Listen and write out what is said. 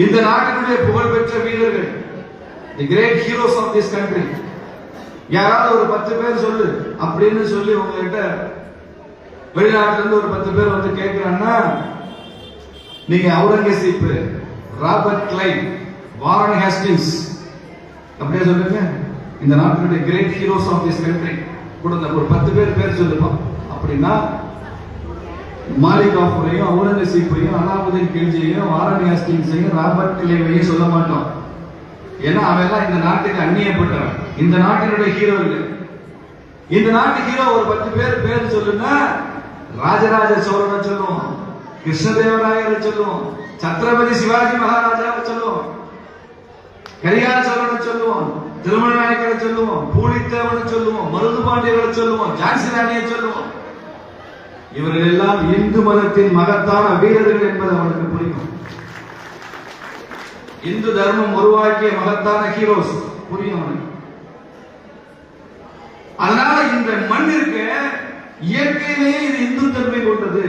இந்த நாட்டினுடைய புகழ்பெற்ற வீரர்கள், the great heroes of this country. யாராவது ஒரு 10 பேர் சொல்லு அப்படின்னு சொல்லி உங்ககிட்ட வெளிநாட்டுல இருந்து ஒரு 10 பேர் வந்து கேட்கிறான்னா, நீங்க Aurangzeb, Robert Clive, Warren Hastings அப்படியே சொல்லுங்க. இந்த நாட்டினுடைய great heroes of this country கூட ஒரு 10 பேர் சொல்லுப்பா அப்படின்னா, மாலிக் காஃபூரையும் அவுரங்கசீப்பையும் அலாவுதீன் கில்ஜியையும் வாரன் ஹேஸ்டிங்ஸையும் ராபர்ட் கிளைவையும் சொல்ல மாட்டோம். ஏன்னா அவெல்லாம் இந்த நாட்டுக்கு அந்நியப்பட்டவன், இந்த நாட்டினுடைய ஹீரோ இல்லை. இந்த நாட்டு ஹீரோ ஒரு 10 பேர் சொல்லுன்னா, ராஜராஜ சோழனை சொல்லுவோம், கிருஷ்ணதேவராயரை சொல்லுவோம், சத்ரபதி சிவாஜி மகாராஜாவை சொல்லுவோம், கரிகால சோழனை சொல்லுவோம், திருமண நாயக்கரை சொல்லுவோம், பூலித்தேவனை சொல்லுவோம், மருது பாண்டியர்களை சொல்லுவோம், ஜான்சி ராணியை சொல்லுவோம். இவர்கள் எல்லாம் இந்து மதத்தின் மகத்தான வீரர்கள் என்பது அவனுக்கு புரியும். இந்து தர்மம் உருவாக்கிய மகத்தான ஹீரோஸ் புரியும் அவனுக்கு. அதனால இந்த மண் இருக்க இயற்கையிலேயே இது இந்து தன்மை கொண்டது.